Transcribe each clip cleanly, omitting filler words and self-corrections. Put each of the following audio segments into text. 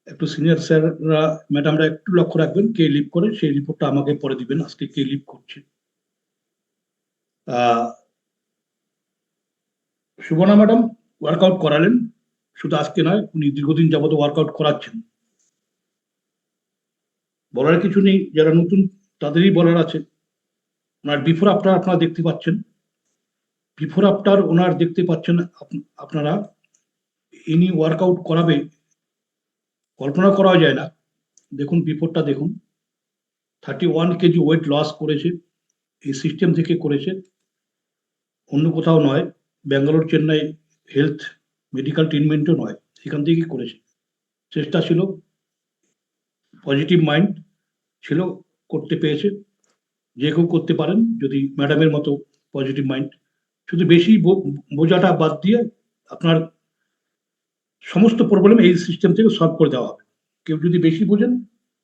একটু সিনিয়র স্যাররা, ম্যাডামরা একটু লক্ষ্য রাখবেন কে লিভ করে, সেই রিপোর্টটা আমাকে পরে দিবেন আজকে কে লিভ করছে। সুবর্ণা ম্যাডাম ওয়ার্কআউট করালেন, শুধু আজকে নয়, উনি দীর্ঘদিন যাবত ওয়ার্কআউট করাচ্ছেন। বলার কিছু নেই, যারা নতুন তাদেরই বলার আছে। ওনার বিফোর আফটার আপনারা দেখতে পাচ্ছেন, বিফোর আফটার ওনার দেখতে পাচ্ছেন আপনারা। ইনি ওয়ার্কআউট করাবে কল্পনা করা যায় না। দেখুন বিফোরটা দেখুন, 31 কেজি ওয়েট লস করেছে, এই সিস্টেম থেকে করেছে, অন্য কোথাও নয়, ব্যাঙ্গালোর চেন্নাই হেলথ মেডিকেল ট্রিটমেন্টও নয়, সেখান থেকেই করেছে। চেষ্টা ছিল, পজিটিভ মাইন্ড ছিল, করতে পেরেছে। যে কেউ করতে পারেন যদি ম্যাডামের মতো পজিটিভ মাইন্ড। শুধু বেশি বোঝাটা বাদ দিয়ে আপনার সমস্ত প্রবলেম এই সিস্টেম থেকে সলভ করে দেওয়া হবে। কেউ যদি বেশি বোঝেন,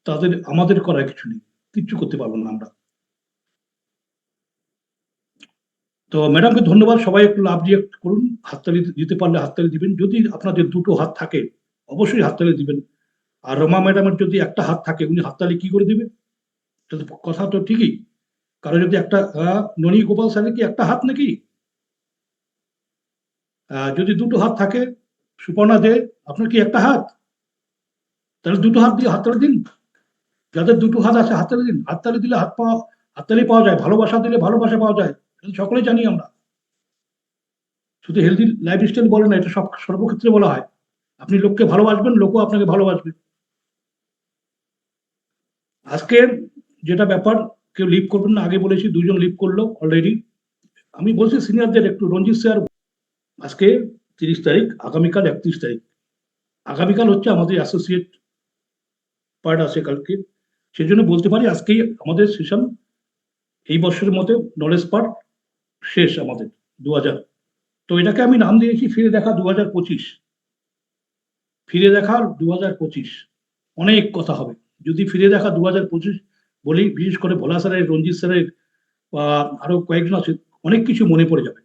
তাদের আমাদের করার কিছু নেই, কিচ্ছু করতে পারবো না আমরা। তো ম্যাডামকে ধন্যবাদ, সবাই একটু লাভ রিয়েক্ট করুন, হাততালি দিতে পারলে হাততালি দিবেন, যদি আপনাদের দুটো হাত থাকে অবশ্যই হাততালি দিবেন। আর রমা ম্যাডামের যদি একটা হাত থাকে, উনি হাততালি কি করে দিবে? কথা তো ঠিকই, কারো যদি একটা, ননী গোপাল স্যারের কি একটা হাত নাকি? যদি দুটো হাত থাকে, সুপর্ণা দে, আপনার কি একটা হাত? তাহলে দুটো হাত দিয়ে হাততালি দিন। যাদের দুটো হাত আছে হাততালি দিন। হাততালি দিলে হাত পাওয়া, হাততালি পাওয়া যায়, ভালোবাসা দিলে ভালোবাসা পাওয়া যায়, সকলেই জানি আমরা। শুধু হেলদি লাইফস্টাইল বলে না, এটা সব সর্বক্ষেত্রে বলা হয়। আপনি লোককে ভালোবাসবেন, লোকও আপনাকে ভালোবাসবে। আজকে যেটা ব্যাপার, কেউ লিভ করবেন না, আগে বলেছি, দুজন লিভ করলো অলরেডি। আমি বলছি সিনিয়রদের একটু, রঞ্জিত স্যার আজকে 30 তারিখ, আগামীকাল 31 তারিখ। আগামীকাল হচ্ছে আমাদের অ্যাসোসিয়েট পার্ট আছে কালকে, সেই জন্য বলতে পারি আজকেই আমাদের সেশন, এই বছরের মতো নলেজ পার্ট শেষ আমাদের 2000। তো এটাকে আমি নাম দিয়েছি ফিরে দেখা 2025। ফিরে দেখা 2025, অনেক কথা হবে যদি ফিরে দেখা 2025 বলি। বিশেষ করে ভোলা স্যারের, রঞ্জিত স্যারের বা আরো কয়েকজন আছে, অনেক কিছু মনে পড়ে যাবে।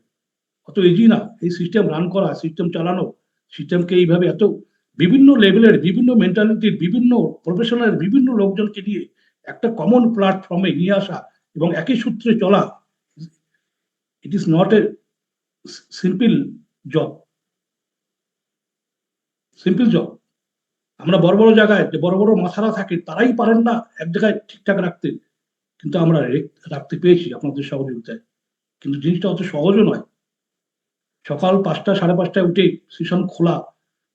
অত ইজি না এই সিস্টেম রান করা, সিস্টেম চালানো, সিস্টেমকে এইভাবে এত বিভিন্ন লেভেলের, বিভিন্ন মেন্টালিটির, বিভিন্ন প্রফেশনের বিভিন্ন লোকজনকে নিয়ে একটা কমন প্ল্যাটফর্মে নিয়ে আসা এবং একই সূত্রে চলা, it is not a simple job, simple job. আমরা বড় বড় জায়গায়, যে বড় বড় মাথারা থাকে, তারাই পারেন না এক জায়গায় ঠিকঠাক রাখতে, কিন্তু আমরা রাখতে পেরেছি আপনাদের সহযোগিতায়। কিন্তু জিনিসটা অত সহজও নয়। সকাল 5টা 5:30টায় উঠে সেশন খোলা,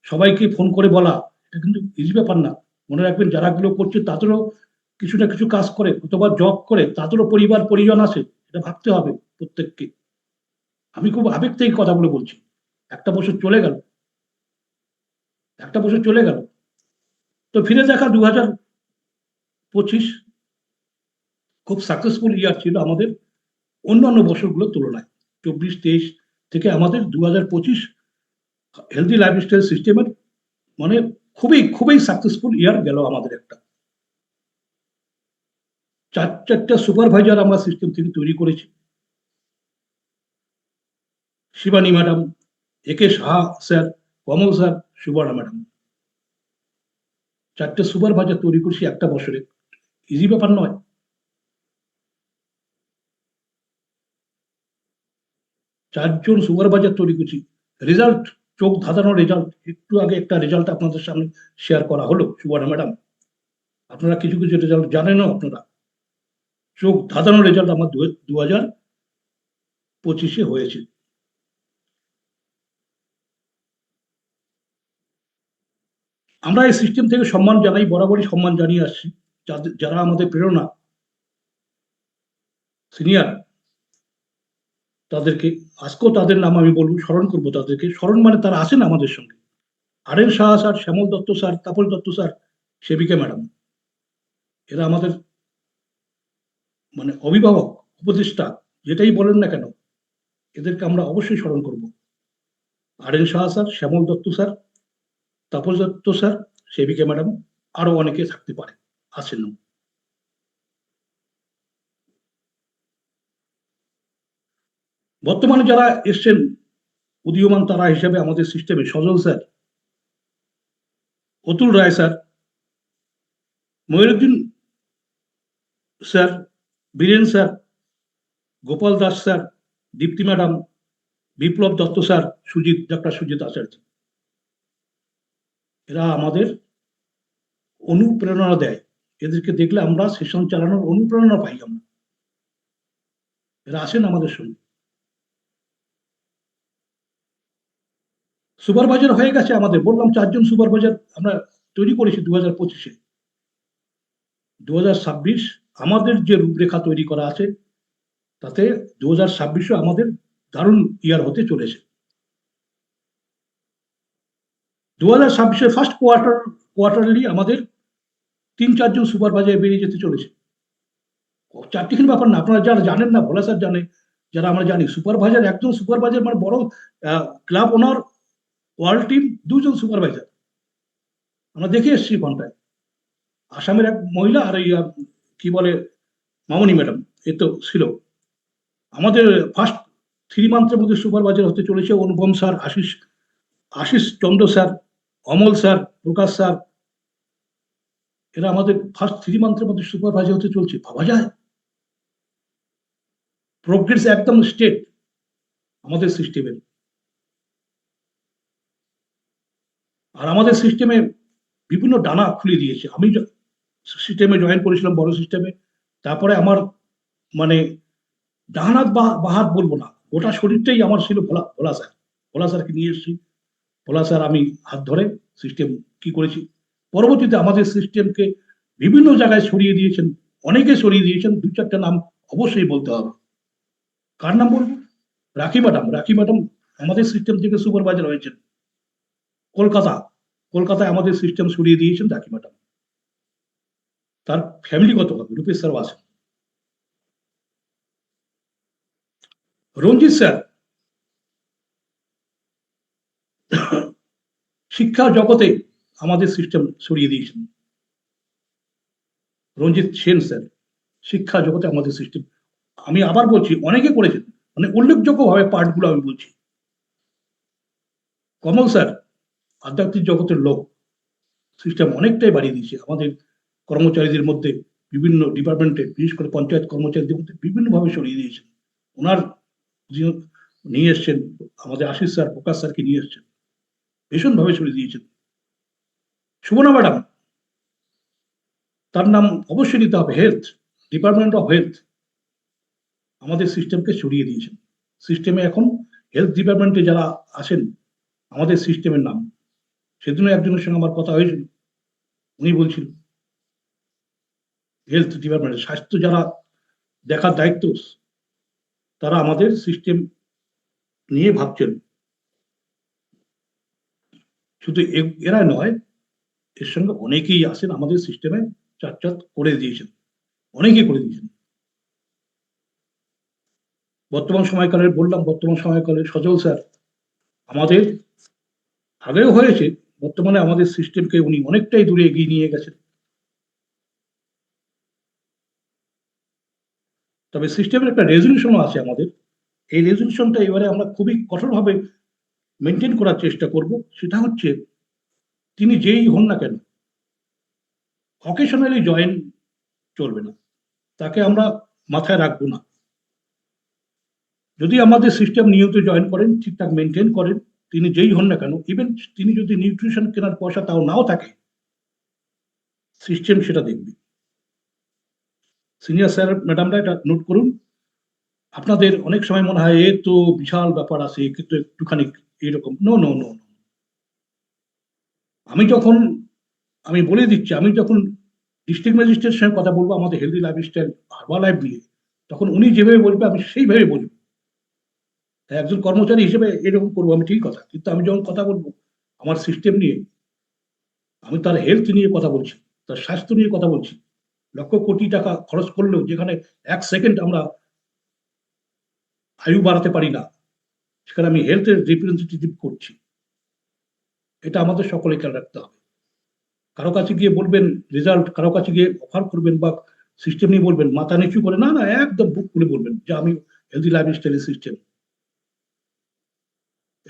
সবাইকে ফোন করে বলা, এটা কিন্তু ইজি ব্যাপার না। মনে রাখবেন, যারা গুলো করছে তাদেরও কিছু না কিছু কাজ করে অথবা জব করে, তাদেরও পরিবার পরিজন আছে, এটা ভাবতে হবে প্রত্যেককে। আমি খুব আবেগ থেকে কথাগুলো বলছি। একটা বছর চলে গেল, একটা বছর চলে গেল। তো ফিরে দেখা 2025 খুব সাকসেসফুল ইয়ার ছিল আমাদের অন্যান্য বছরগুলোর তুলনায়। 24-23 থেকে আমাদের 2025 হেলদি লাইফস্টাইল সিস্টেমের মানে খুবই খুবই সাকসেসফুল ইয়ার গেল আমাদের একটা। 4টা সুপারভাইজার আমরা সিস্টেম থেকে তৈরি করেছি। শিবানী ম্যাডাম, একে সাহা স্যার, কমল স্যার, সুবর্ণা ম্যাডাম, 4টে সুপারভাইজার তৈরি করেছি একটা বছরে, ইজি ব্যাপার নয়। 4জন সুপারভাইজার তৈরি করেছি, রেজাল্ট চোখ ধাঁধানো রেজাল্ট। একটু আগে একটা রেজাল্ট আপনাদের সামনে শেয়ার করা হলো সুবর্ণা ম্যাডাম, আপনারা কিছু কিছু রেজাল্ট জানেনও আপনারা। চোখ ধাঁধানো রেজাল্ট আমার 2025 হয়েছে। আমরা এই সিস্টেম থেকে সম্মান জানাই, বরাবরই সম্মান জানিয়ে আসছি। যারা আমাদের প্রেরণা, সিনিয়র, তাদেরকে আজকেও তাদের নাম আমি বলবো, স্মরণ করবো তাদেরকে। স্মরণ মানে তারা আছেন আমাদের সঙ্গে। RN Shah sir, Shyamal Dutta sir, Tapas Dutta sir, Sebika madam, এরা আমাদের মানে অভিভাবক, উপদেষ্টা, যেটাই বলেন না কেন, এদেরকে আমরা অবশ্যই স্মরণ করব। RN Shah sir, Shyamal Dutta sir, Tapas Dutta sir, Sebika madam, আরো অনেকে থাকতে পারে, আছেন। বর্তমানে যারা এসছেন উদীয়মান তারা হিসেবে আমাদের সিস্টেমে, Sajal sir, Atul Roy sir, Mohiuddin sir, Biren sir, Gopal Das sir, Dipti madam, Biplab Dutta sir, doctor Sujit Acharya, এরা আমাদের অনুপ্রেরণা দেয়। এদেরকে দেখলে আমরা সেশন চালানোর অনুপ্রেরণা পাই। আমরা, এরা আসেন আমাদের সঙ্গে। সুপারভাইজার হয়ে গেছে আমাদের, বললাম 4জন সুপারভাইজার আমরা তৈরি করেছি 2025-এ। 2026 আমাদের যে রূপরেখা তৈরি করা আছে, তাতে 2026-ও আমাদের দারুণ ইয়ার হতে চলেছে। 2026-এর ফার্স্ট কোয়ার্টারলি আমাদের 3-4জন সুপারভাইজার বেরিয়ে যেতে চলেছে। চারটিখানি ব্যাপার না, আপনারা যারা জানেন না, ভোলা স্যার জানে, যারা আমরা জানি, সুপারভাইজার একজন সুপারভাইজার মানে বড় ক্লাব ওনার, ওয়ার্ল্ড টিম 2জন সুপারভাইজার আমরা দেখে এসেছি ঘন্টায়। আসামের এক মহিলা, আর এই কি বলে মামনি ম্যাডাম, এ তো ছিল। আমাদের ফার্স্ট 3 মান্থের মধ্যে সুপারভাইজার হতে চলেছে অনুপম স্যার, আশিস চন্দ্র sir, Amal sir, Prakash sir, এরা আমাদের ফার্স্ট 3 মান্থের মধ্যে সুপারভাইজার হতে চলছে। ভাবা যায়? প্রোগ্রেস একদম স্টেট আমাদের সিস্টেমের। আর আমাদের সিস্টেমে বিভিন্ন ডানা খুলে দিয়েছে। আমি সিস্টেমে জয়েন করেছিলাম, বড় সিস্টেমে। তারপরে আমার মানে ডান হাত বা হাত বলবো না, গোটা শরীরটাই আমার ছিল ভোলা স্যার। ভোলা স্যারকে নিয়ে এসেছি। ভোলা স্যার আমি হাত ধরে সিস্টেম কি করেছি। পরবর্তীতে আমাদের সিস্টেমকে বিভিন্ন জায়গায় ছড়িয়ে দিয়েছেন, অনেকে ছড়িয়ে দিয়েছেন। 2-4টা নাম অবশ্যই বলতে হবে। কার নাম বলবো? রাখি ম্যাডাম। রাখি ম্যাডাম আমাদের সিস্টেম থেকে সুপারভাইজার হয়েছেন কলকাতা। কলকাতায় আমাদের সিস্টেম ছড়িয়ে দিয়েছেন রাখি ম্যাডাম। তার ফ্যামিলিগত ভাবে রূপেশ স্যার আছেন। রঞ্জিত স্যার শিক্ষা জগতে আমাদের সিস্টেম ছড়িয়ে দিয়েছেন। রঞ্জিত সেন স্যার শিক্ষা জগতে আমাদের সিস্টেম, আমি আবার বলছি, অনেকে করেছেন, মানে উল্লেখযোগ্য ভাবে পার্টগুলো আমি বলছি। কমল স্যার আধ্যাত্মিক জগতের লোক, সিস্টেম অনেকটাই বাড়িয়ে দিয়েছে আমাদের কর্মচারীদের মধ্যে, বিভিন্ন ডিপার্টমেন্টে, বিশেষ করে পঞ্চায়েত কর্মচারীদের মধ্যে বিভিন্নভাবে ছড়িয়ে দিয়েছেন। ওনার নিয়ে এসছেন আমাদের আশিস স্যার, প্রকাশ স্যারকে নিয়ে এসছেন, ভীষণভাবে ছড়িয়ে দিয়েছেন। সুমনা ম্যাডাম, তার নাম অবশ্যই নিতে হবে, হেলথ, ডিপার্টমেন্ট অফ হেলথ আমাদের সিস্টেমকে ছড়িয়ে দিয়েছেন। সিস্টেমে এখন হেলথ ডিপার্টমেন্টে যারা আসেন আমাদের সিস্টেমের নাম, সেদিনও একজনের সঙ্গে আমার কথা হয়েছিল, উনি বলছিল হেলথ ডিপার্টমেন্টে স্বাস্থ্য যারা দেখার দায়িত্ব, তারা আমাদের সিস্টেম নিয়ে ভাবছেন। শুধু এরা নয়, এর সঙ্গে অনেকেই আসেন আমাদের সিস্টেমে, চাট করে দিয়েছেন, অনেকেই করে দিয়েছেন। বর্তমান সময়কালের বললাম, বর্তমান সময়কালের সজল স্যার আমাদের আগেও হয়েছে, বর্তমানে আমাদের সিস্টেমকে উনি অনেকটাই দূরে এগিয়ে নিয়ে গেছেন। তবে সিস্টেমের একটা রেজলিউশনও আছে আমাদের। এই রেজলিউশনটা এবারে আমরা খুবই কঠোরভাবে মেনটেন করার চেষ্টা করব। সেটা হচ্ছে, তিনি যেই হন না কেন, অকেশনালি জয়েন চলবে না, তাকে আমরা মাথায় রাখবো না। যদি আমাদের সিস্টেম নিয়মিত জয়েন করেন, ঠিকঠাক মেনটেন করেন, তিনি যেই হন না কেন, ইভেন তিনি যদি নিউট্রিশন কেনার পয়সা তাও নাও থাকে, সিস্টেম সেটা দেখবে। সিনিয়র স্যার ম্যাডামরা এটা নোট করুন। আপনাদের অনেক সময় মনে হয় এ তো বিশাল ব্যাপার আছে, কিন্তু একটুখানি এরকম, নো নো নো। আমি যখন, আমি বলে দিচ্ছি, আমি যখন ডিস্ট্রিক্ট ম্যাজিস্ট্রেটের সঙ্গে কথা বলবো আমাদের হেলদি লাইফস্টাইল হার্বাল লাইফ নিয়ে, তখন উনি যেভাবে বলবে আমি সেইভাবে বলবো। একজন কর্মচারী হিসেবে এরকম করবো আমি, ঠিক কথা, কিন্তু আমি যখন কথা বলবো আমার সিস্টেম নিয়ে, আমি তার হেলথ নিয়ে কথা বলছি, তার স্বাস্থ্য নিয়ে কথা বলছি। লক্ষ কোটি টাকা খরচ করলেও যেখানে 1 সেকেন্ড আমরা আয়ু বাড়াতে পারি না, সেখানে আমি হেলথের রিপ্রেজেন্টেটিভ করছি। এটা আমাদের সকলে খেয়াল রাখতে হবে। কারো কাছে গিয়ে বলবেন রেজাল্ট, কারো কাছে গিয়ে অফার করবেন বা সিস্টেম নিয়ে বলবেন, মাথা নিচু করে না, না, একদম বুক খুলে বলবেন যে আমি হেলদি লাইফস্টাইল সিস্টেম।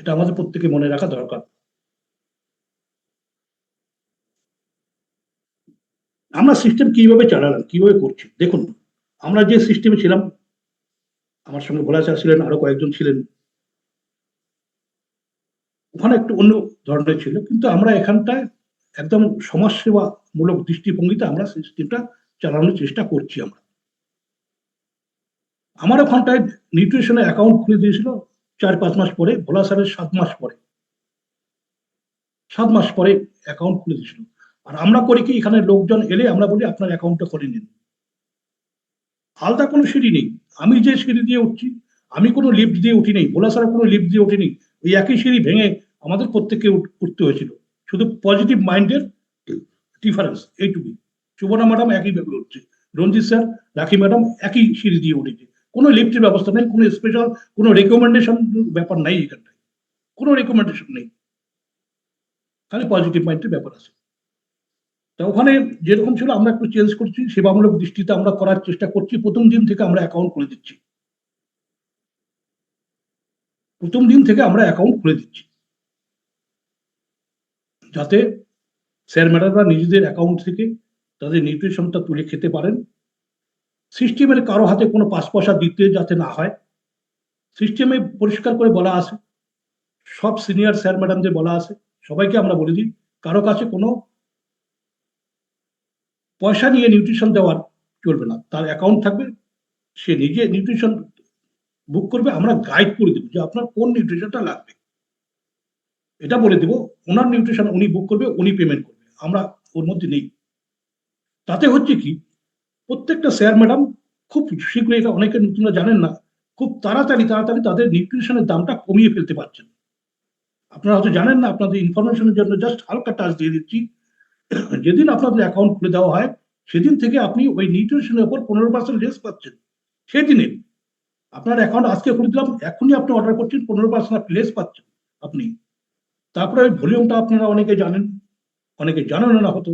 এটা আমাদের প্রত্যেকে মনে রাখা দরকার। আমরা সিস্টেম কিভাবে চালালাম, কিভাবে করছি দেখুন। আমরা যে সিস্টেমে ছিলাম, আমার সঙ্গে ভোলা স্যার ছিলেন, আরো কয়েকজন ছিলেন, ওখানে একটু অন্য ধরনের ছিল, কিন্তু আমরা এখানটায় একদম সমাজসেবামূলক দৃষ্টিভঙ্গিতে আমরা সিস্টেমটা চালানোর চেষ্টা করছি। আমার ওখানটায় নিউট্রিশনের অ্যাকাউন্ট খুলে দিয়েছিল 4-5 মাস পরে, ভোলা স্যারের 7 মাস পরে, 7 মাস পরে অ্যাকাউন্ট খুলে দিয়েছিল। আর আমরা করি কি, এখানে লোকজন এলে আমরা বলি আপনার অ্যাকাউন্টটা করে নিন, আলাদা কোনো সিঁড়ি নেই। আমি যে সিঁড়ি দিয়ে উঠছি, আমি কোনো লিফট দিয়ে উঠি নেই, ভোলা স্যার কোনো লিফট দিয়ে উঠিনি, ওই একই সিঁড়ি ভেঙে আমাদের প্রত্যেককে উঠতে হয়েছিল। শুধু পজিটিভ মাইন্ডের ডিফারেন্স এইটুকুই। সুবর্ণা ম্যাডাম একই ভাবে উঠছে, রঞ্জিত স্যার, রাখি ম্যাডাম একই সিঁড়ি দিয়ে উঠেছে, কোনো লিফটের ব্যবস্থা নেই, কোনো স্পেশাল কোনো রেকমেন্ডেশন ব্যাপার নাই এখানটায়, কোনো রেকমেন্ডেশন নেই, খালি পজিটিভ মাইন্ডের ব্যাপার আছে। তা ওখানে যেরকম ছিল আমরা একটু চেঞ্জ করছি, সেবামূলক দৃষ্টিতে আমরা করার চেষ্টা করছি। প্রথম দিন থেকে আমরা অ্যাকাউন্ট খুলে দিচ্ছি, প্রথম দিন থেকে আমরা অ্যাকাউন্ট খুলে দিচ্ছি, যাতে স্যার ম্যাডামরা নিজেদের অ্যাকাউন্ট থেকে তাদের নিউট্রিশনটা তুলে খেতে পারেন। সিস্টেমের কারো হাতে কোনো 5 পয়সা দিতে যাতে না হয়, সিস্টেমে পরিষ্কার করে বলা আছে, সব সিনিয়র স্যার ম্যাডামদের বলা আছে, সবাইকে আমরা বলে দিই, কারো কাছে কোনো পয়সা নিয়ে নিউট্রিশন দেওয়ার চলবে না। তার অ্যাকাউন্ট থাকবে, সে নিজে নিউট্রিশন বুক করবে, আমরা গাইড করে দেবো যে আপনার কোন নিউট্রিশনটা লাগবে, এটা বলে দেবো। ওনার নিউট্রিশন উনি বুক করবে, উনি পেমেন্ট করবে, আমরা ওর মধ্যে নেই। তাতে হচ্ছে কি, প্রত্যেকটা স্যার ম্যাডাম খুব শীঘ্রই, এটা অনেকে নতুনরা জানেন না, খুব তাড়াতাড়ি তাড়াতাড়ি তাদের নিউট্রিশনের দামটা কমিয়ে ফেলতে পারছেন। আপনারা হয়তো জানেন না, আপনাদের ইনফরমেশনের জন্য জাস্ট হালকা টাচ দিয়ে দিচ্ছি। যেদিন আপনাদের অ্যাকাউন্ট খুলে দেওয়া হয়, সেদিন থেকে আপনি ওই নিউট্রিশনের উপর 15% লেস পাচ্ছেন। সেদিনে আপনার অ্যাকাউন্ট আজকে খুলে দিলাম, এখনই আপনি অর্ডার করছেন, 15% লেস পাচ্ছেন আপনি। তারপরে ওই ভলিউমটা আপনারা অনেকে জানেন, অনেকে জানেন না হতো।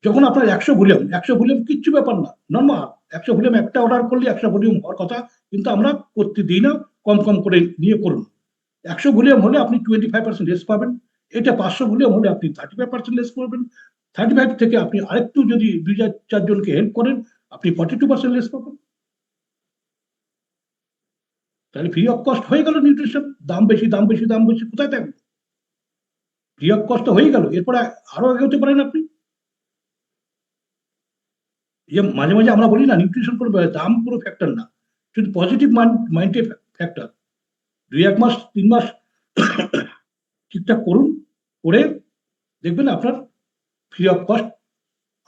যখন আপনার 100 ভলিউম কিচ্ছু ব্যাপার না, নর্মাল 100 ভলিউম একটা অর্ডার করলে 100 ভলিউম হওয়ার কথা, কিন্তু আমরা করতে দিই না, কম কম করে নিয়ে করুন। 100 ভলিউম হলে আপনি 25% লেস পাবেন, এটা 500 ভলিউম হলে আপনি 35% লেস করবেন, 35 থেকে আপনি আরেকটু যদি 2-4 জনকে হেল্প করেন, আপনি 42% লেস পাবেন। তাহলে ফ্রি অফ কস্ট হয়ে গেল নিউট্রিশন। দাম বেশি, দাম বেশি, দাম বেশি কোথায় থাকবে? ফ্রি অফ কস্ট হয়ে গেল, এরপরে আরো আগে হতে পারেন আপনি। যে মাঝে মাঝে আমরা বলি না, নিউট্রিশন কোনো দাম পুরো ফ্যাক্টর না, কিন্তু পজিটিভ মাইন্ডে ফ্যাক্টর। 2-1 মাস 3 মাস ঠিকঠাক করুন, করে দেখবেন আপনার ফ্রি অফ কস্ট।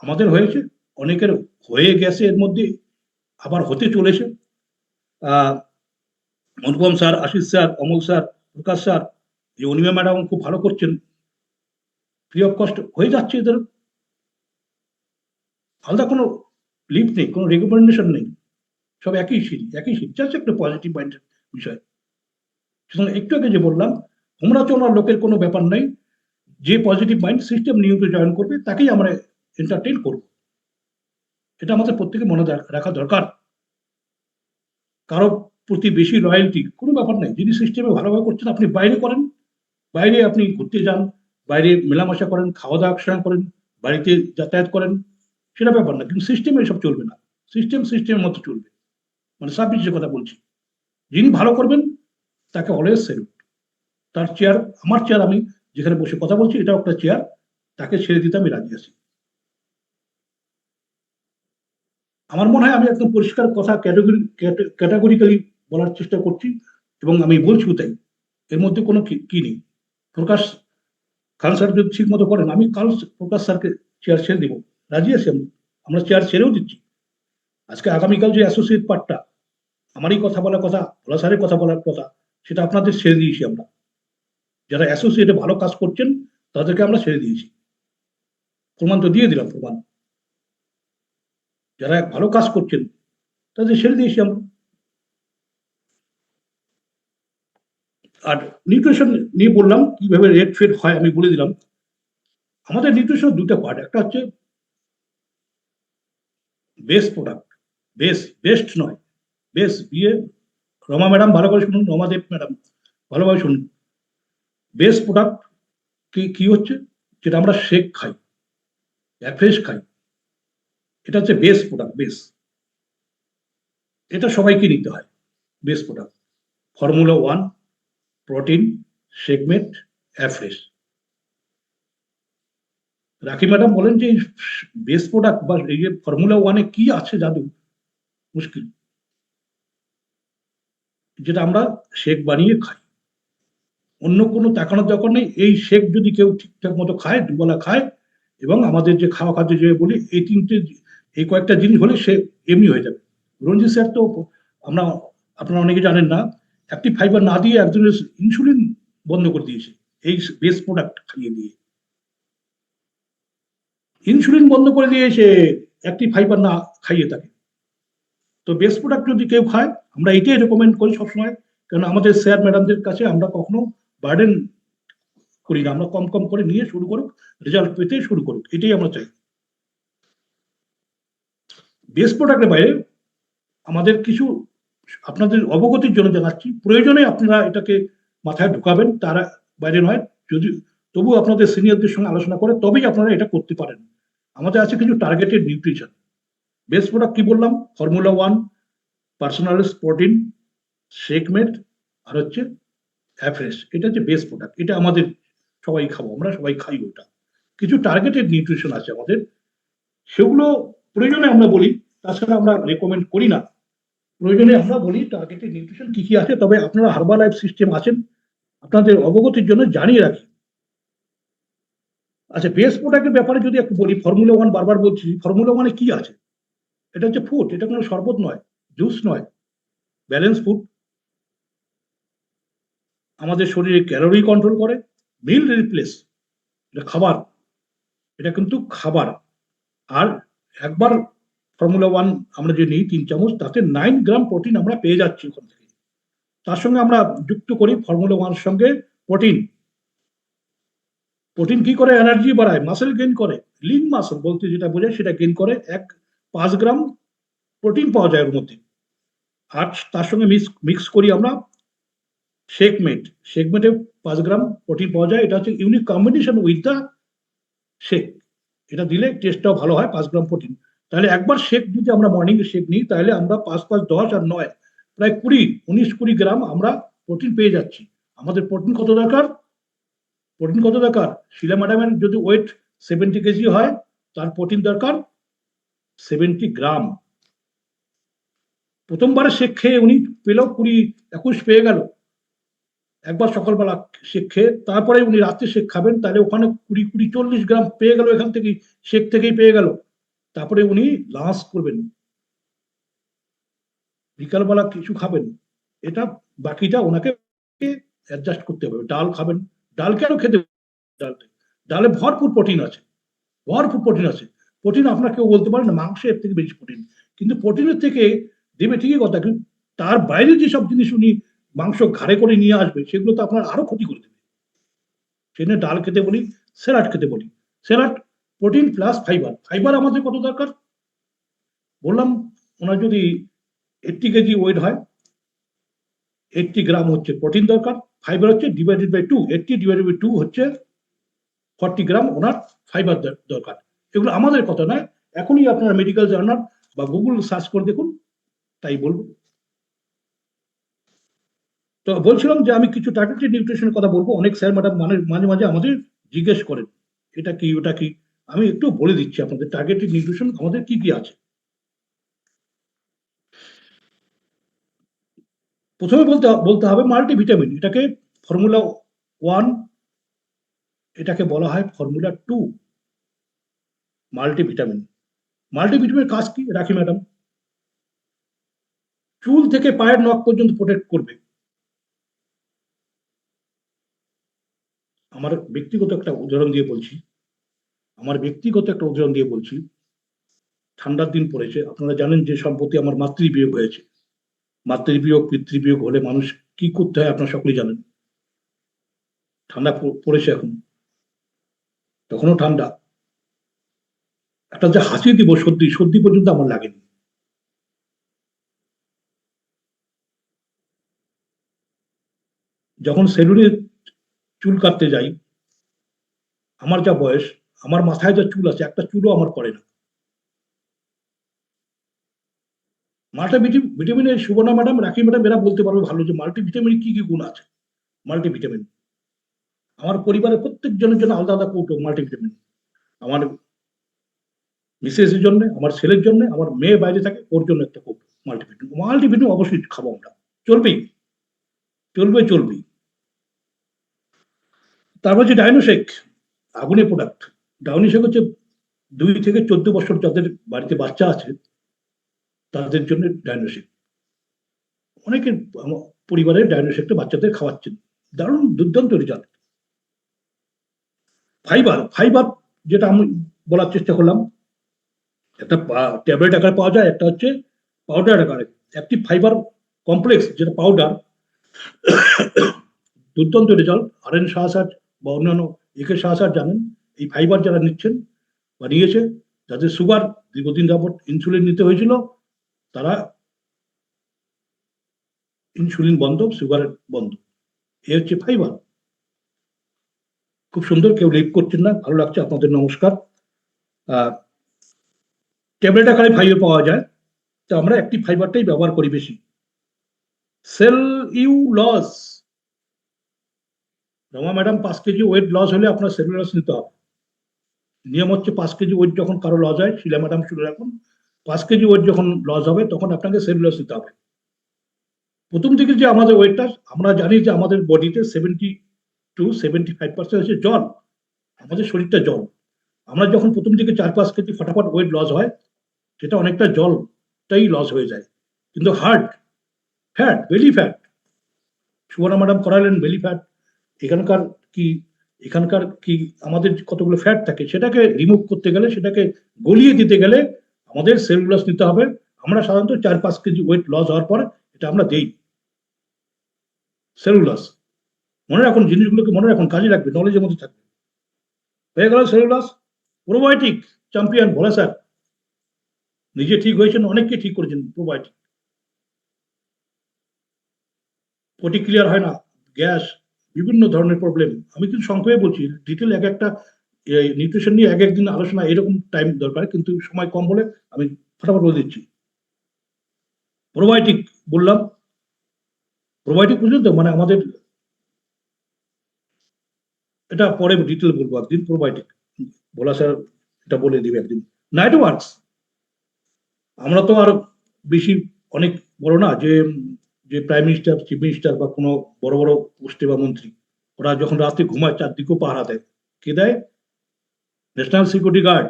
আমাদের হয়েছে, অনেকের হয়ে গেছে, এর মধ্যে আবার হতে চলেছে। আহ Anupam sir, Ashis sir, Amal sir, Prakash sir, এই অনিমা ম্যাডাম খুব ভালো করছেন, ফ্রি অফ কস্ট হয়ে যাচ্ছে এদের, আলাদা কোনো লিফট নেই, কোনো রেকমেন্ডেশন নেই, সব একই সিঁড়ি, একই সিঁড়ি, জাস্ট একটা পজিটিভ মাইন্ডের বিষয়। সুতরাং একটু আগে যে বললাম, তোমরা চলার লোকের কোনো ব্যাপার নাই, যে পজিটিভ মাইন্ড সিস্টেম নিয়মিত জয়েন করবে তাকেই আমরা এন্টারটেইন করব, এটা আমাদের প্রত্যেকে মনে রাখা দরকার। কারো প্রতি বেশি লয়্যালটি কোনো ব্যাপার নাই, যিনি সিস্টেমে ভালোভাবে করছেন আপনি বাইরে করেন, বাইরে আপনি ঘুরতে যান, বাইরে মেলামেশা করেন, খাওয়া দাওয়া একসঙ্গে করেন, বাড়িতে যাতায়াত করেন, সেটা ব্যাপার না, কিন্তু সিস্টেমে এসব চলবে না। সিস্টেম সিস্টেমের মতো চলবে, মানে সার্ভিসের কথা বলছি। যিনি ভালো করবেন তাকে অলওয়েজ সেলুট। তার চেয়ার, আমার চেয়ার, আমি যেখানে বসে কথা বলছি এটাও একটা চেয়ার, তাকে ছেড়ে দিতে আমি রাজি আছি। আমার মনে হয় আমি একদম পরিষ্কার কথা ক্যাটাগরিক্যালি বলার চেষ্টা করছি, এবং আমি বলছিও তাই, এর মধ্যে কোনো কি নেই। প্রকাশ খান স্যার যদি ঠিক মতো করেন, আমি কাল প্রকাশ স্যারকে চেয়ার ছেড়ে দিব, রাজি আছি আমি, আমরা চেয়ার ছেড়েও দিচ্ছি। আজকে আগামীকাল যে অ্যাসোসিয়েট পার্টটা, আমারই কথা বলার কথা, ভোলা স্যারের কথা বলার কথা, সেটা আপনাদের ছেড়ে দিয়েছি আমরা। যারা অ্যাসোসিয়েটে ভালো কাজ করছেন তাদেরকে আমরা ছেড়ে দিয়েছি, প্রমাণ তো দিয়ে দিলাম প্রমাণ। যারা ভালো কাজ করছেন তাদের ছেড়ে দিয়েছি আমরা। আর নিউট্রিশন নিয়ে বললাম কিভাবে রেট ফেট হয়, আমি বলে দিলাম। আমাদের নিউট্রিশন দুটো পার্ট, একটা হচ্ছে বেস প্রোডাক্ট, বেস্ট নয়, বেস দিয়ে, রমা ম্যাডাম ভালো করে শুনুন, রমাদেব ম্যাডাম ভালোভাবে শুনুন। বেস প্রোডাক্ট কি কি হচ্ছে, যেটা আমরা শেক খাই, ফ্রেশ খাই, এটা হচ্ছে বেস প্রোডাক্ট, বেস, এটা সবাইকে নিতে হয়। Base product formula 1, protein, segment, afresh. রাখি ম্যাডাম বলেন যে বেস প্রোডাক্ট বা এই যে ফর্মুলা 1-এ কি আছে জাদু, মুশকিল। যেটা আমরা শেক বানিয়ে খাই, অন্য কোনো তাকানোর দরকার নেই। এই শেক যদি কেউ ঠিকঠাক মতো খায়, দুবেলা খায়, এবং আমাদের যে খাওয়া খাদ্য যে বলি, এই তিনটে, এই কয়েকটা জিনিস হলে সে এমনি হয়ে যাবে। রঞ্জিত স্যার তো, আমরা, আপনারা অনেকে জানেন না, অ্যাক্টিভ ফাইবার না দিয়ে একজনের ইনসুলিন বন্ধ করে দিয়েছে এই বেস প্রোডাক্ট খাইয়ে দিয়ে। ইনসুলিন বন্ধ করে দিয়েছে অ্যাক্টিভ ফাইবার না খাইয়ে তাকে। তো বেস প্রোডাক্ট যদি কেউ খায়, আমরা এটাই রেকমেন্ড করি সবসময়, কারণ আমাদের স্যার ম্যাডামদের কাছে আমরা কখনো বার্ডেন করি না, আমরা কম কম করে নিয়ে শুরু করুক, রেজাল্ট পেতে শুরু করুক, এটাই আমরা চাই। বেস প্রোডাক্টের বাইরে আমাদের কিছু আপনাদের অবগতির জন্য জানাচ্ছি, প্রয়োজনে আপনারা এটাকে মাথায় ঢুকাবেন, তার বাইরে নয়। যদি তবু আপনাদের সিনিয়রদের সঙ্গে আলোচনা করে তবেই আপনারা এটা করতে পারেন। আমাদের আছে কিছু টার্গেটেড নিউট্রিশন। বেস প্রোডাক্ট কি বললাম? ফর্মুলা 1, পার্সোনালিস প্রোটিন, শেকমেট, আর হচ্ছে অ্যাফ্রেশ। এটা হচ্ছে বেস প্রোডাক্ট, এটা আমাদের সবাই খাবো, আমরা সবাই খাই ওটা। কিছু টার্গেটেড নিউট্রিশন আছে আমাদের, সেগুলো প্রয়োজনে আমরা বলি, তাছাড়া আমরা রেকমেন্ড করি না। প্রয়োজনে আমরা বলি টার্গেটেড নিউট্রিশন কি কি আছে, তবে আপনারা হার্বাল লাইফ সিস্টেম আছেন, আপনাদের অবগতির জন্য জানিয়ে রাখি। আচ্ছা, বেস প্রোডাক্টের ব্যাপারে যদি একটু বলি, ফর্মুলা 1 বারবার বলছি, ফর্মুলা 1-এ কি আছে? এটা হচ্ছে ফুড, এটা কোনো শরবত নয়, জুস নয়, ব্যালেন্স ফুড। আমাদের শরীরে ক্যালোরি কন্ট্রোল করে, মিল রিপ্লেস, এটা খাবার, এটা কিন্তু খাবার। আর একবার ফর্মুলা 1 আমরা যে নিই 3 চামচ, তাতে 9 গ্রাম প্রোটিন আমরা পেয়ে যাচ্ছি ওখান থেকে। তার সঙ্গে আমরা যুক্ত করি ফর্মুলা 1 সঙ্গে প্রোটিন। প্রোটিন কি করে? এনার্জি বাড়ায়, মাসেল গেইন করে, লিন মাসেল বলতে যেটা বোঝায় সেটা গেইন করে। 5 গ্রাম প্রোটিন পাওয়া যায় ওর মধ্যে। আর তার সঙ্গে মিক্স করি আমরা শেকমেট, শেকমেটে 5 গ্রাম প্রোটিন পাওয়া যায়। এটা হচ্ছে unique combination with the shake. এটা দিলে টেস্টটাও ভালো হয়, 5 গ্রাম প্রোটিন। তাহলে একবার শেক যদি আমরা মর্নিং শেক নিই, তাহলে আমরা 5 5 10 আর 9 প্রায় 19-20 গ্রাম আমরা প্রোটিন পেয়ে যাচ্ছি। আমাদের প্রোটিন কত দরকার? প্রোটিন কত দরকার? শিলা ম্যাডামের যদি ওয়েট 70 কেজি হয়, তার প্রোটিন দরকার 70 গ্রাম। প্রথমবারে শেক খেয়ে উনি পেল 20-21 পেয়ে গেল, একবার সকালবেলা শেক খেয়ে, তারপরে উনি রাত্রে শেক খাবেন, তাহলে ওখানে 20-40 গ্রাম পেয়ে গেল, এখান থেকেই শেক থেকেই পেয়ে গেল। তারপরে উনি লাঞ্চ করবেন, বিকালবেলা কিছু খাবেন, এটা বাকিটা ওনাকে অ্যাডজাস্ট করতে হবে। ডাল খাবেন, ডাল কেন খেতে? ডালে ভরপুর প্রোটিন আছে, ভরপুর প্রোটিন আছে। প্রোটিন আপনার কেউ বলতে পারে না মাংসে এর থেকে বেশি প্রোটিন, কিন্তু প্রোটিনের থেকে দেবে ঠিকই কথা, কিন্তু তার বাইরে যেসব জিনিস উনি মাংস ঘাড়ে করে নিয়ে আসবে, সেগুলো তো আপনার আরো ক্ষতি করে দেবে। সেজন্য ডাল খেতে বলি, স্যালাড খেতে বলি। Salad protein plus fibre. Fibre আমাদের কত দরকার? বললাম, ওনার যদি 80 কেজি ওয়েট হয়, 80 গ্রাম হচ্ছে প্রোটিন দরকার, ফাইবার হচ্ছে ডিভাইডেড বাই 2, 80 ডিভাইডেড বাই 2 হচ্ছে 40 গ্রাম ওনার ফাইবার দরকার। এগুলো আমাদের কথা নয়, এখনই আপনার মেডিকেল জার্নাল বা গুগল সার্চ করে দেখুন, তাই বলবো। তো বলছিলাম যে আমি কিছু টার্গেটেড নিউট্রিশনের কথা বলবো। অনেক স্যার ম্যাডাম মাঝে মাঝে আমাদের জিজ্ঞেস করেন এটা কি ওটা কি, আমি একটু বলে দিচ্ছি আপনাদের টার্গেটেড নিউট্রিশন আমাদের কি কি আছে। প্রথমে বলতে হবে মাল্টিভিটামিন, এটাকে ফর্মুলা 1, এটাকে বলা হয় ফর্মুলা 2 মাল্টিভিটামিন। মাল্টিভিটামিনের কাজ কি রাখি ম্যাডাম? চুল থেকে পায়ের নখ পর্যন্ত প্রোটেক্ট করবে। আমার ব্যক্তিগত একটা উদাহরণ দিয়ে বলছি, ঠান্ডার দিন পড়েছে, আপনারা জানেন যে সম্প্রতি আমার মাতৃবিয়োগ হয়েছে। মাতৃবিয়োগ পিতৃবিয়োগ হলে মানুষ কি করতে হয় আপনারা সকলেই জানেন। ঠান্ডা পড়েছে এখন, তখনও ঠান্ডা, একটা যে হাসি দিব, সর্দি সর্দি পর্যন্ত আমার লাগেনি। যখন সেলুনে চুল কাটতে যাই, আমার যা বয়স, আমার মাথায় যা চুল আছে একটা চুলও আমার পড়ে না। মাল্টিভিটামিনের সুবর্ণা ম্যাডাম, রাখি ম্যাডাম এরা বলতে পারবে ভালো যে মাল্টিভিটামিন কি কি গুণ আছে। মাল্টিভিটামিন আমার পরিবারের প্রত্যেক জনের জন্য আলাদা আলাদা কৌটো মাল্টিভিটামিন। আমার মিসেসের জন্য, আমার ছেলের জন্য, আমার মেয়ে বাইরে থাকে ওর জন্য একটা কৌটো মাল্টিভিটামিন। মাল্টিভিটামিন অবশ্যই খাবো আমরা, চলবেই, চলবেই। তারপর যে ডাইনোশেক, আগুনের প্রোডাক্ট। ডাইনোশেক হচ্ছে 2 থেকে 14 বছর যাদের বাড়িতে বাচ্চা আছে তাদের জন্য ডাইনোশেক। অনেকের পরিবারের ডাইনোশেকটা বাচ্চাদের খাওয়াচ্ছেন, দারুণ দুর্দান্ত রেজাল্ট। ফাইবার যেটা আমি বলার চেষ্টা করলাম, একটা ট্যাবলেট আকারে পাওয়া যায়, একটা হচ্ছে পাউডার আকারে। অ্যাক্টিভ ফাইবার কমপ্লেক্স যেটা পাউডার, দুর্দান্ত রেজাল্ট। RN শাহ স্যার বা অন্যান্য একে শাহ স্যার জানেন, এই ফাইবার যারা নিচ্ছেন বা নিয়েছে, যাদের সুগার দীর্ঘদিন যাবত ইনসুলিন নিতে হয়েছিল, তারা ইনসুলিন বন্ধ, সুগার বন্ধ। এ হচ্ছে ফাইবার। খুব সুন্দর, কেউ লিভ করছেন না, ভালো লাগছে আপনাদের, নমস্কার। ট্যাবলেট আকারে ফাইবার পাওয়া যায়, তো আমরা অ্যাক্টিভ ফাইবারটাই ব্যবহার করি বেশি। Cellulose, Rama madam 5 KG weight loss হলে আপনার সেলুলোজ নিতে হবে। নিয়ম হচ্ছে 5 কেজি ওয়েট যখন কারো লস হয়, শিলা ম্যাডাম শুনে রাখুন, 5 কেজি ওয়েট যখন লস হবে তখন আপনাকে সেলুলোজ নিতে হবে। প্রথম থেকে যে আমাদের ওয়েটটা, আমরা জানি যে আমাদের বডিতে 70 to 75% হচ্ছে জল, আমাদের শরীরটা জল। আমরা যখন প্রথম থেকে 4-5 কেজি ফটাফট ওয়েট লস হয়, সেটা অনেকটা জলটাই লস হয়ে যায়। কিন্তু heart fat, belly fat, Suborna madam করালেন বেলি ফ্যাট, এখানকার কি এখানকার কি আমাদের কতগুলো ফ্যাট থাকে সেটাকে রিমুভ করতে গেলে, সেটাকে গলিয়ে দিতে গেলে আমাদের সেলুলোজ নিতে হবে। আমরা সাধারণত 4-5 কেজি ওয়েট লস হওয়ার পর এটা আমরা দেই সেলুলোজ। মনে রাখুন, জিনিসগুলোকে মনে রাখুন, কাজে লাগবে, নলেজের মধ্যে থাকবে। হয়ে গেল সেলুলোজ। প্রোবায়োটিক চ্যাম্পিয়ন ভোলা স্যার নিজে ঠিক হয়েছেন, অনেককে ঠিক করেছেন। প্রোবায়োটিক পটি ক্লিয়ার হয় না, গ্যাস, বিভিন্ন ধরনের প্রবলেম। আমি কিন্তু সংক্ষেপে বলছি, ডিটেল এক একটা নিউট্রিশন নিয়ে এক একদিন আলোচনা এরকম টাইম দরকার, কিন্তু সময় কম বলে আমি ফটাফট বলে দিচ্ছি। প্রোবায়োটিক বললাম, প্রোবায়োটিক বুঝলেন তো, মানে আমাদের এটা পরে ডিটেল বলবো একদিন। প্রোবায়োটিক বলা স্যার এটা বলে দিবে একদিন। নাইটওয়ার্কস, আমরা তো আর বেশি অনেক বড় না যে যে প্রাইম মিনিস্টার, চিফ মিনিস্টার বা কোনো বড় বড় পোস্টে বা মন্ত্রী, ওরা যখন রাতে ঘুমায় চারদিকেও পাহারা দেয়। কে দেয়? National security guard,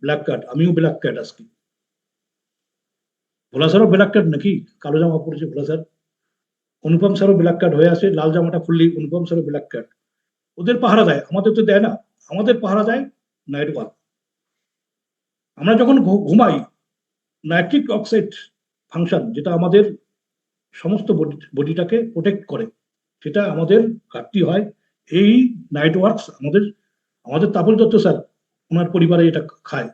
black card. আমিও ব্ল্যাক কার্ড আজকে। ভোলা স্যারও ব্ল্যাক কার্ড নাকি? কালো জামা পড়েছে ভোলা স্যার। অনুপম স্যারও ব্ল্যাক কার্ড হয়ে আসে, লাল জামাটা খুললেই অনুপম স্যারও ব্ল্যাক কার্ড। ওদের পাহারা দেয়, আমাদের তো দেয় না। আমাদের পাহারা দেয় নাইট ওয়ার্ক। আমরা যখন ঘুমাই, নাইট্রিক অক্সাইড ফাংশন, যেটা আমাদের সমস্ত বডিটাকে প্রোটেক্ট করে, সেটা আমাদের ঘাটতি হয়। এই নাইট ওয়ার্কস আমাদের, আমাদের তাপস দত্ত স্যার, ওনার পরিবারে এটা খায়।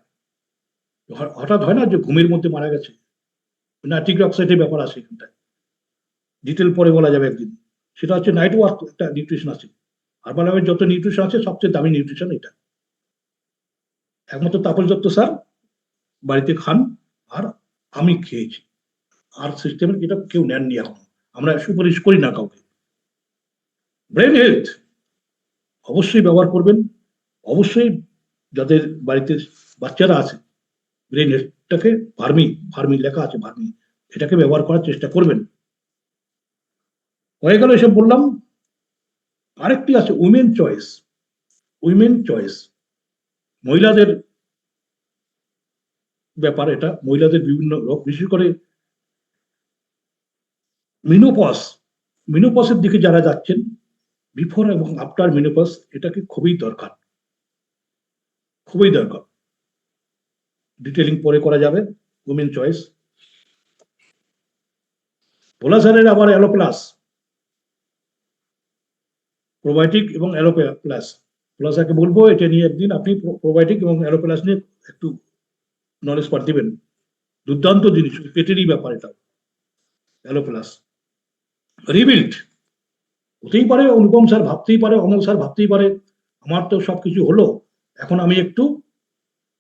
হঠাৎ হয় না যে ঘুমের মধ্যে মারা গেছে, নাইট্রিক অক্সাইডের ব্যাপার আছে এখানটায়, ডিটেল পরে বলা যাবে একদিন। সেটা হচ্ছে নাইট ওয়ার্ক, একটা নিউট্রিশন আছে। হার্বালামের যত নিউট্রিশন আছে সবচেয়ে দামি নিউট্রিশন এটা। একমাত্র তাপস দত্ত স্যার বাড়িতে খান, আর আমি খেয়েছি। আর সিস্টেমের এটা কেউ নেননি এখন, আমরা সুপারিশ করি না কাউকে। ব্রেন হেলথ অবশ্যই ব্যবহার করবেন, অবশ্যই। যাদের বাড়িতে বাচ্চারা আছে, ব্রেন হেলথটাকে, ফার্মি লেখা আছে, ভার্মি, এটাকে ব্যবহার করার চেষ্টা করবেন। হয়ে গেল এসব বললাম। আরেকটি আছে উইমেন চয়েস। উইমেন চয়েস মহিলাদের ব্যাপার, এটা মহিলাদের বিভিন্ন রোগ, বিশেষ করে মিনোপজ, মিনোপজের দিকে যারা যাচ্ছেন, বিফোর এবং আফটার মিনোপজ, এটাকে খুবই দরকার, খুবই দরকার। ডিটেলিং পরে করা যাবে। Women choice. ভোলা স্যারের আবার অ্যালো প্লাস, প্রোবায়োটিক এবং অ্যালো প্লাস। ভোলা স্যারকে বলবো এটা নিয়ে একদিন আপনি প্রোবায়োটিক এবং অ্যালো প্লাস নিয়ে একটু নলেজ পাঠ দিবেন। দুর্দান্ত জিনিস, পেটেরই ব্যাপার এটা। Aloe plus. রিবিল্ড, হতেই পারে অনুপম স্যার ভাবতেই পারে, অমল স্যার ভাবতেই পারে, আমার তো সবকিছু হলো, এখন আমি একটু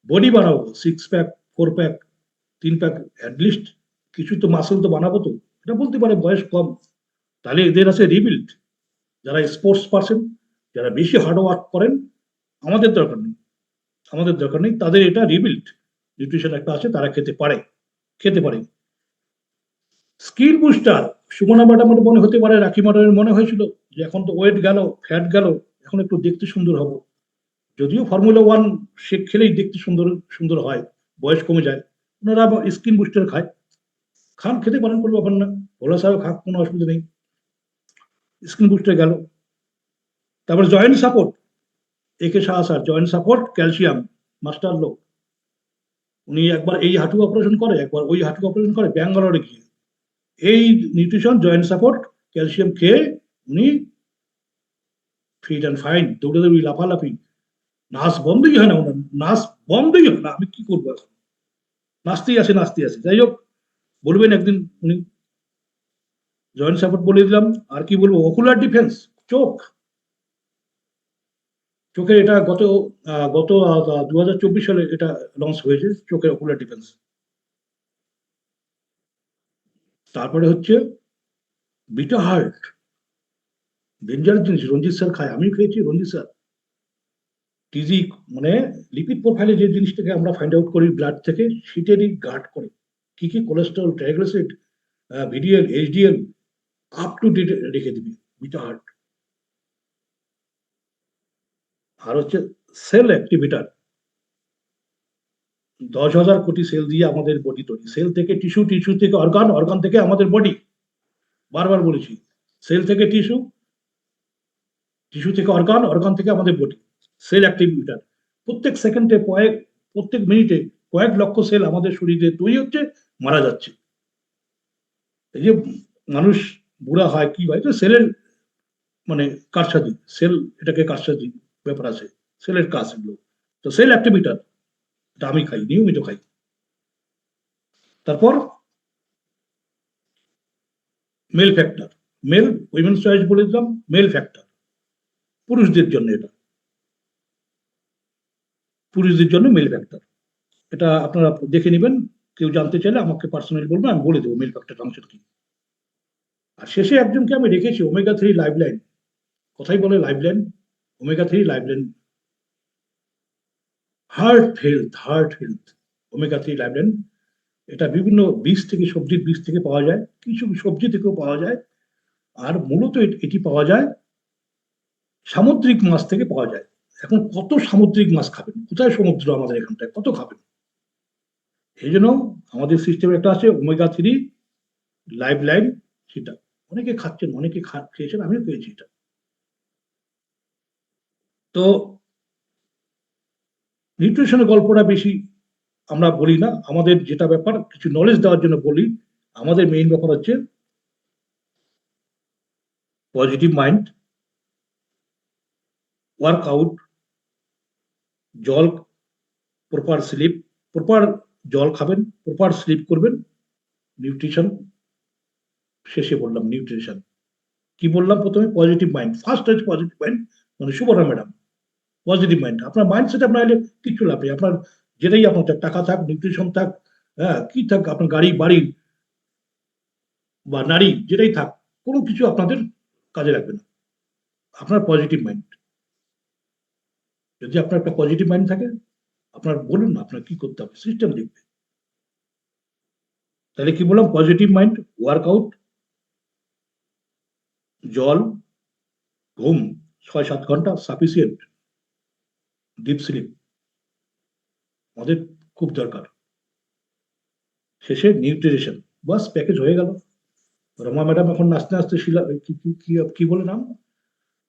বডি বানাবো, 6 প্যাক, 4 প্যাক, 3 প্যাক অ্যাটলিস্ট কিছু তো মাসেল তো বানাবো, তো এটা বলতে পারে বয়স কম, তাহলে এদের আছে রিবিল্ড, যারা স্পোর্টস পার্সন, যারা বেশি হার্ড ওয়ার্ক করেন, আমাদের দরকার নেই, আমাদের দরকার নেই, তাদের এটা রিবিল্ড নিউট্রিশন একটা আছে, তারা খেতে পারে। স্কিল বুস্টার, সুমনা ম্যাডামের মনে হতে পারে, রাখি ম্যাডামের মনে হয়েছিল যে এখন তো ওয়েট গেল, ফ্যাট গেল, এখন একটু দেখতে সুন্দর হবো। যদিও ফর্মুলা 1 সে খেলেই দেখতে সুন্দর সুন্দর হয়, বয়স কমে যায়, ওনারা স্কিন বুস্টার খায়, খান, খেতে পারেন, কোনো ব্যাপার না, ভোলা সাহেব খাক, কোনো অসুবিধা নেই, স্কিন বুস্টার গেল। তারপর জয়েন্ট সাপোর্ট, একে Shah sir, joint support calcium master লোক, উনি একবার এই হাঁটু অপারেশন করে, একবার ওই হাঁটু অপারেশন করে ব্যাঙ্গালোরে গিয়ে, এই নিউট্রিশন জয়েন্ট সাপোর্ট ক্যালসিয়াম খেয়ে উনি ফিট অ্যান্ড ফাইন, দৌড়াদৌড়ি, লাফালাফি, নাচ বন্ধই হয় না ওনার, নাচ বন্ধই হয় না, আমি কি করবো এখন, নাচতেই আসে। যাই হোক, বলবেন একদিন উনি। জয়েন্ট সাপোর্ট বলে দিলাম, আর কি বলবো, অকুলার ডিফেন্স, চোখের এটা গত গত 2024 সালে এটা লঞ্চ হয়েছে, চোখের অকুলার ডিফেন্স। তারপরে হচ্ছে বিটা হার্ট, ডেঞ্জারাস জিনিস, রঞ্জিত স্যার খায়, আমিও খেয়েছি, রঞ্জিত স্যার টিজি, মানে লিপিড প্রোফাইলে যে জিনিসটাকে আমরা ফাইন্ড আউট করি ব্লাড থেকে, সেটারই গার্ড করে, কি কি cholesterol, triglyceride, VLDL, HDL up to date রেখে দিবি বিটা হার্ট। আর হচ্ছে সেল অ্যাক্টিভিটার, 10,000 কোটি সেল দিয়ে আমাদের বডি তৈরি, সেল থেকে টিস্যু, টিস্যু থেকে অর্গান, অর্গান থেকে আমাদের বডি, বারবার বলেছি, সেল থেকে টিস্যু, টিস্যু থেকে অর্গান, অর্গান থেকে আমাদের বডি, সেল অ্যাক্টিভিটার। প্রত্যেক সেকেন্ডে প্রত্যেক মিনিটে কয়েক লক্ষ সেল আমাদের শরীরে তৈরি হচ্ছে, মারা যাচ্ছে। এই যে মানুষ বুড়া হয়, কি হয়, তো সেলের মানে কারসাজি, সেল এটাকে কারসাজি ব্যাপার আছে, সেলের কাজ এগুলো। তো সেল অ্যাক্টিভিটার, এটা আমি খাই, নিয়মিত খাই। তারপর male factor, male women's choice বলে দিলাম, মেল ফ্যাক্টর পুরুষদের জন্য, এটা পুরুষদের জন্য মেল ফ্যাক্টর, এটা আপনারা দেখে নেবেন, কেউ জানতে চাইলে আমাকে পার্সোনালি বলবেন, আমি বলে দেবো মেল ফ্যাক্টর ফাংশন কি। আর শেষে একজনকে আমি রেখেছি, ওমেগা 3 লাইভ লাইন, কথাই বলে live line, omega 3 live line, heart health, omega 3 live line, এটা বিভিন্ন বীজ থেকে, সবজির বীজ থেকে পাওয়া যায়, কিছু সবজি থেকেও পাওয়া যায়, আর মূলত এটি পাওয়া যায় সামুদ্রিক মাছ থেকে পাওয়া যায়। এখন কত সামুদ্রিক মাছ খাবেন, কোথায় সমুদ্র আমাদের এখানটায়, কত খাবেন, এই জন্য আমাদের সিস্টেমে একটা আছে ওমেগা 3 লাইভ লাইন, সেটা অনেকে খাচ্ছেন, অনেকে খেয়েছেন, আমিও খেয়েছি এটা। তো নিউট্রিশনের গল্পটা বেশি আমরা বলি না, আমাদের যেটা ব্যাপার কিছু নলেজ দেওয়ার জন্য বলি, আমাদের মেইন ব্যাপার হচ্ছে পজিটিভ মাইন্ড, ওয়ার্কআউট, জল, প্রপার স্লিপ, প্রপার জল খাবেন, প্রপার স্লিপ করবেন, নিউট্রিশন, শেষে বললাম নিউট্রিশন, কি বললাম প্রথমে, পজিটিভ মাইন্ড, ফার্স্ট হচ্ছে পজিটিভ মাইন্ড, মানে সুবর্ণা ম্যাডাম, পজিটিভ মাইন্ড, আপনার মাইন্ড সেট আপনার হলে কিচ্ছু লাভ নেই, আপনার যেটাই আপনার থাক, টাকা থাক, নিউট্রিশন থাক, হ্যাঁ কি থাক, আপনার গাড়ি বাড়ি বা নারী যেটাই থাক, কোনো কিছু আপনাদের কাজে লাগবে না, আপনার পজিটিভ মাইন্ড, যদি আপনার একটা পজিটিভ মাইন্ড থাকে, আপনার বলুন না আপনার কি করতে হবে, সিস্টেম দেখবে। তাহলে কি বললাম, পজিটিভ মাইন্ড, ওয়ার্কআউট, জল, ঘুম 6-7 ঘন্টা সাফিসিয়েন্ট, ডিপ স্লিপ আমাদের খুব দরকার, শেষে নিউট্রিশন, বাস প্যাকেজ হয়ে গেল। রমা ম্যাডাম এখন নাচতে নাচতে শিলা কি বলে নাম,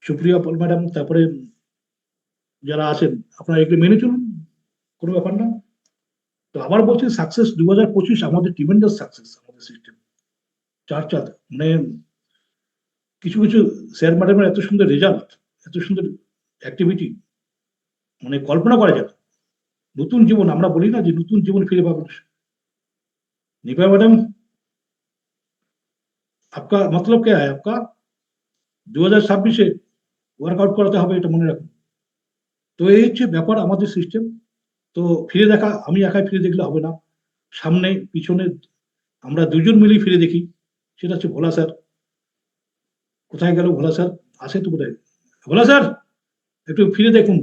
সুপ্রিয়া ম্যাডাম, তারপরে যারা আছেন, আপনারা এগুলো মেনে চলুন, কোনো ব্যাপার না। তো আবার বলছি, সাকসেস 2025 আমাদের ট্রিমেন্ডাস সাকসেস, আমাদের সিস্টেম চার চাঁদ, মানে কিছু কিছু স্যার ম্যাডামের এত সুন্দর রেজাল্ট, এত সুন্দর অ্যাক্টিভিটি, মানে কল্পনা করা যায় না। নতুন জীবন, আমরা বলি না যে নতুন জীবন ফিরে পাবেন, নিপা मैडम आपका मतलब क्या है, आपका 2026-এ ওয়ার্কআউট করাতে হবে, এটা মনে রাখুন। তো এই হচ্ছে ব্যাপার আমাদের সিস্টেম। তো ফিরে দেখা, আমি একাই ফিরে দেখলে হবে না, সামনে পিছনে আমরা দুজন মিলেই ফিরে দেখি, সেটা হচ্ছে ভোলা স্যার। কোথায় গেল ভোলা স্যার? আসে তো কোথায়? ভোলা স্যার, একটু ফিরে দেখুন,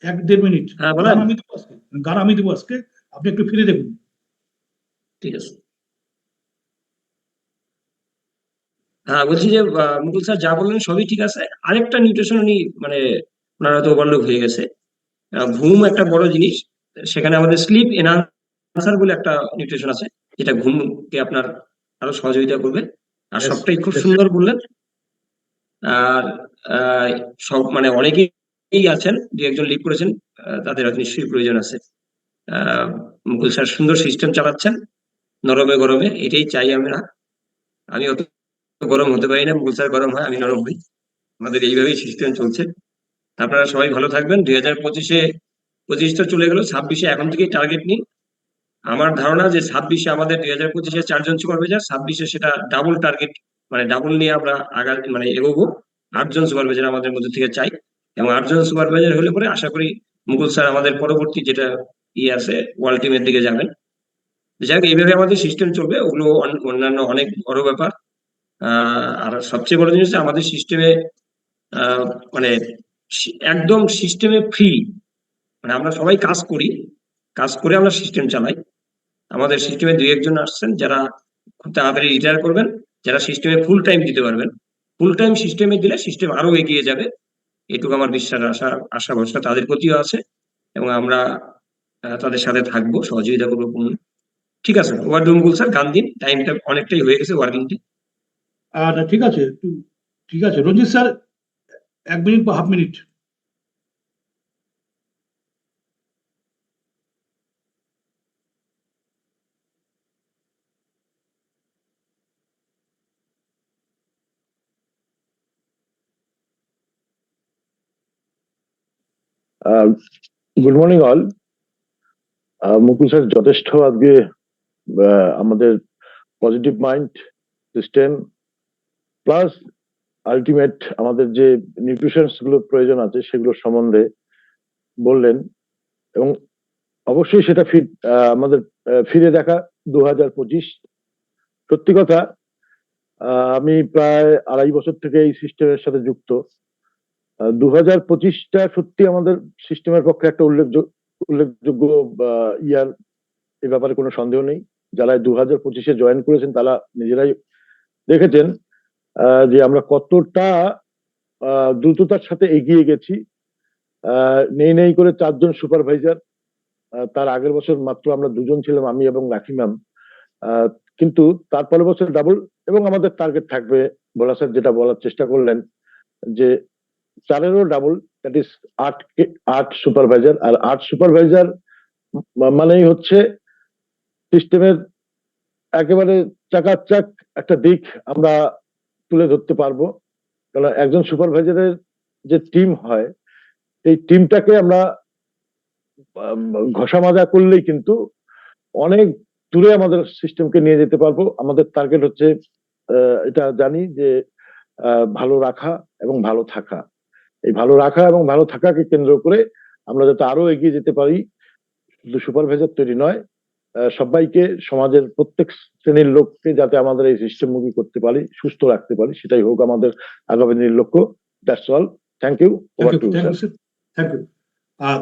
1-1.5 মিনিট। হ্যাঁ গান বলেন। আমি দেবো আজকে, গান আমি দেবো আজকে, আপনি একটু ফিরে দেখুন। ঠিক আছে। হ্যাঁ বলছি যে মুকুল স্যার যা বললেন সবই ঠিক আছে, আরেকটা নিউট্রিশন উনি মানে ওনার হয়তো ওভারলোক হয়ে গেছে। ঘুম একটা বড় জিনিস, সেখানে আমাদের স্লিপ এনহান্সার বলে একটা নিউট্রিশন আছে, যেটা ঘুমকে আপনার আরো সহযোগিতা করবে। আর Yes, সবটাই খুব yes. সুন্দর বললেন। আর আহ, সব মানে অনেকেই আছেন, দু একজন লিড করেছেন, তাদের হয়তো নিশ্চয়ই প্রয়োজন আছে। আহ মুকুল স্যার সুন্দর সিস্টেম চালাচ্ছেন, নরমে গরমে, এটাই চাই আমরা। আমি অত গরম হতে পারি না, মুকুল স্যার গরম হয়, আমি নরম হই। আমাদের এইভাবেই সিস্টেম চলছে। আপনারা সবাই ভালো থাকবেন। 2025 তো চলে গেল, 26-এ এখন থেকেই টার্গেট নিন। আমার ধারণা যে 26-এ আমাদের 2025-এ 4 জন সুপারভাইজার, 26-এ সেটা ডাবল টার্গেট, মানে ডাবল নিয়ে আমরা মানে এগোবো। 8 জন সুপারভাইজার আমাদের মধ্যে থেকে চাই, এবং 8 জন সুপারভাইজার হলে পরে আশা করি মুকুল স্যার আমাদের পরবর্তী যেটা আছে ওয়ার্ল্ড টিমের দিকে যাবেন। যাই হোক, এইভাবে আমাদের সিস্টেম চলবে, ওগুলো অন্যান্য অনেক বড় ব্যাপার। আর সবচেয়ে বড় জিনিস হচ্ছে আমাদের সিস্টেমে মানে একদম সিস্টেমে ফ্রি, মানে আমরা সবাই কাজ করি, কাজ করে আমরা সিস্টেম চালাই। আমাদের সিস্টেমে 2-1 জন আসছেন যারা খুব তাড়াতাড়ি রিটায়ার করবেন, যারা সিস্টেমে ফুল টাইম দিতে পারবেন। ফুল টাইম সিস্টেমে দিলে সিস্টেম আরো এগিয়ে যাবে, এটুকু আমার বিশ্বাস, আশা ভরসা তাদের প্রতিও আছে। এবং আমরা তাদের সাথে থাকবো, সহযোগিতা করবো পূর্ণ। ঠিক আছে, ওয়ার ডুমগুল স্যার, গান দিন, টাইমটা অনেকটাই হয়ে গেছে ওয়ার্কিং ডে। আর ঠিক আছে, একটু ঠিক আছে রঞ্জিত স্যার, 1 মিনিট বা half minute. Good morning all. Mukul sir যথেষ্ট আজকে আমাদের positive mind system plus ultimate আমাদের যে নিউট্রিশনস গুলো প্রয়োজন আছে সেগুলো সম্বন্ধে বললেন, এবং অবশ্যই সেটা আমাদের ফিরে দেখা 2025। সত্যি কথা, আমি প্রায় 2.5 বছর থেকে এই সিস্টেমের সাথে যুক্ত। 2025টা সত্যি আমাদের সিস্টেমের পক্ষে একটা উল্লেখযোগ্য ইয়ার, এ ব্যাপারে কোনো সন্দেহ নেই। যারা 2025-এ জয়েন করেছেন তারা নিজেরাই দেখেছেন যে আমরা কতটা দ্রুততার সাথে এগিয়ে গেছি। নেই নেই করে 4 জন সুপারভাইজার, তার আগের বছর মাত্র আমরা 2 জন ছিলাম, আমি এবং রাখি ম্যাম। কিন্তু তারপরের বছর ডাবল, এবং আমাদের টার্গেট থাকবে, ভোলা স্যার যেটা বলার চেষ্টা করলেন যে 4-এরও ডাবল, দ্যাট ইজ 8 সুপারভাইজার। আর 8 সুপারভাইজার মানেই হচ্ছে সিস্টেমের একেবারে চাকাচাক একটা দিক আমরা তুলে ধরতে পারবো। কারণ একজন সুপারভাইজারের যে টিম হয়, এই টিমটাকে আমরা ঘষা মাজা করলেই কিন্তু অনেক দূরে আমাদের সিস্টেমকে নিয়ে যেতে পারবো। আমাদের টার্গেট হচ্ছে এটা জানি যে ভালো রাখা এবং ভালো থাকা। এই ভালো রাখা এবং ভালো থাকাকে কেন্দ্র করে আমরা যাতে আরো এগিয়ে যেতে পারি, শুধু সুপারভাইজার তৈরি নয়, সবাইকে, সমাজের প্রত্যেক শ্রেণীর লোককে যাতে আমাদের এই সিস্টেম মুখী করতে পারি, সুস্থ রাখতে পারি, সেটাই হোক আমাদের আগামী দিনের লক্ষ্য। That's all. Thank you. Over to thank you sir, thank you.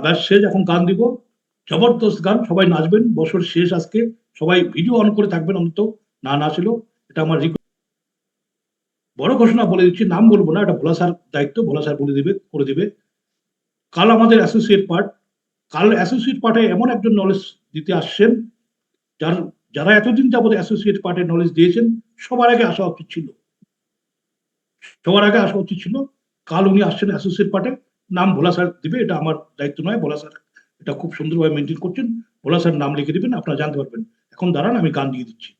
ব্যাস শেষ, এখন গান দিব, জবরদস্ত গান, সবাই নাচবেন। বছর শেষ আজকে, সবাই ভিডিও অন করে থাকবেন অন্তত, না নাচলেও। এটা আমার বড় ঘোষণা বলে দিচ্ছি, নাম বলবো না, এটা ভোলা স্যার দায়িত্ব, ভোলা স্যার বলে দিবে, করে দিবে। কাল আমাদের অ্যাসোসিয়েট পার্ট, কাল অ্যাসোসিয়েট পার্টে এমন একজন নলেজ দিতে আসছেন, যারা এতদিন যাবত অ্যাসোসিয়েট পার্টের নলেজ দিয়েছেন, সবার আগে আসা উচিত ছিল, সবার আগে আসা উচিত ছিল। কাল উনি আসছেন অ্যাসোসিয়েট পার্টে, নাম ভোলা স্যার দিবে, এটা আমার দায়িত্ব নয়, ভোলা স্যার এটা খুব সুন্দরভাবে মেনটেন করছেন। ভোলা স্যার নাম লিখে দিবেন, আপনারা জানতে পারবেন। এখন দাঁড়ান, আমি গান দিয়ে দিচ্ছি।